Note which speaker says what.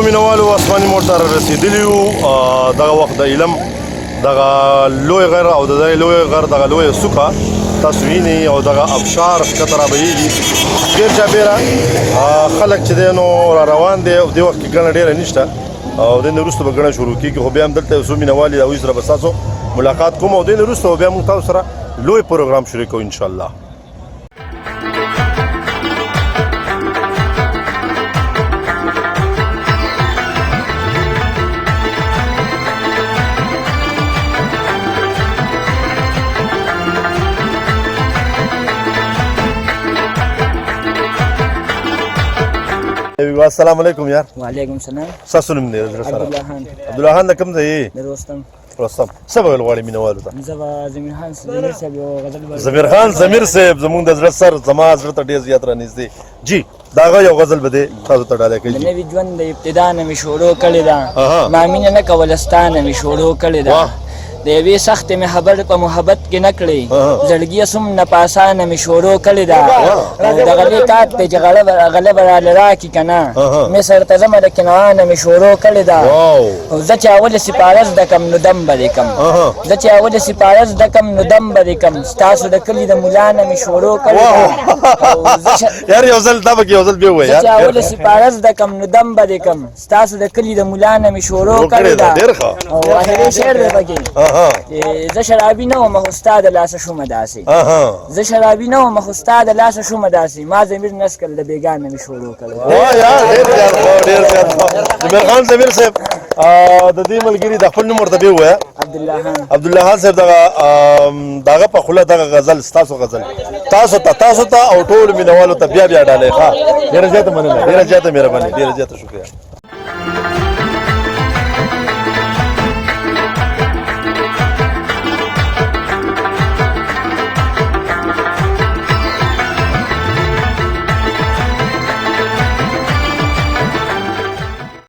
Speaker 1: مینوالو اسماني موټ ته رسېدلي یو دغه وخت د علم دغه لوی غر او د دغه لوی غر دغه لویه څوکه تاسو وینئ او دغه ابشار ښکته رابهیږي ډېر چاپېره خلک چې دی نو را روان دی او دې وخت کې ګڼه ډېره نشته او دې نه وروسته به ګڼه شروع کېږي خو بیا هم دلته یو څو مینهوال دي هغوی سره به ستاسو ملاقات کوم او دې نه وروسته به بیا موږ تاسو سره لوی پروګرام شروع کوو انشاءالله. السلام علیکم یار.
Speaker 2: وعلیکم السلام.
Speaker 1: ستاسو نوم دی زړه سره؟
Speaker 2: عبدالله خان.
Speaker 1: عبدالله خان د کوم ځای یې؟
Speaker 2: د رستم.
Speaker 1: رستم. څه به ویل غواړې مینهوالو ته؟
Speaker 2: زه به ضمیر خان ضمیر صاحب یو غزل به
Speaker 1: ضمیر خان ضمیر صاحب زموږ د زړه سر زما زړه ته ډېر زیات رانږدې جي د هغه یو غزل به دې تاسو ته ډالۍ کوي.
Speaker 2: د نوي ژوند د ابتدا نه مې شروع کړې ده ما مینه نه کوله ستا نه مې شروع کړې ده د یوې سختې مې خبر په محبت کې نه کړې زړګیه سم نه په اسانه مې شروع کړې ده او د غلې کات دی چې غلبه راله راکړي که نه مصر ته ځمه د کنعانه مې شروع کړې ده او زه چې اولې سپاره زده کړم نو دم به دې کړم زه چې اولې سپاره زده کړم نو دم به دې کړم ستاسو د کلي د ملا نه مې شروع کړې ده
Speaker 1: یار یو ځل دا پکې یو ځل بیا ووایه
Speaker 2: زه چې اولې سپاره زده کړم نو دم به دې کړم ستاسو د کلي د ملا نه مې شروع کړې ده او اخري شعر دی پکې زه شرابي نه وم خو ستا د لاسه شومه داسې زه شرابي نه وم خو ستا د لاسه شومه داسې ما ضمیر نسکل د بېګا نه مې شروع کړی
Speaker 1: ضمیر خان ضمیر صاحب د دې ملګري د خپل نوم ورته بیا ووایه.
Speaker 2: عبدالله خان.
Speaker 1: عبدالله خان صاحب دغه په خوله دغه غزل ستاسو غزل تاسو ته او ټول مینهوالو ته بیا ډالۍ ښه ډېره زیاته مننه ډېره زیاته مهرباني ډېره زیاته شکریه.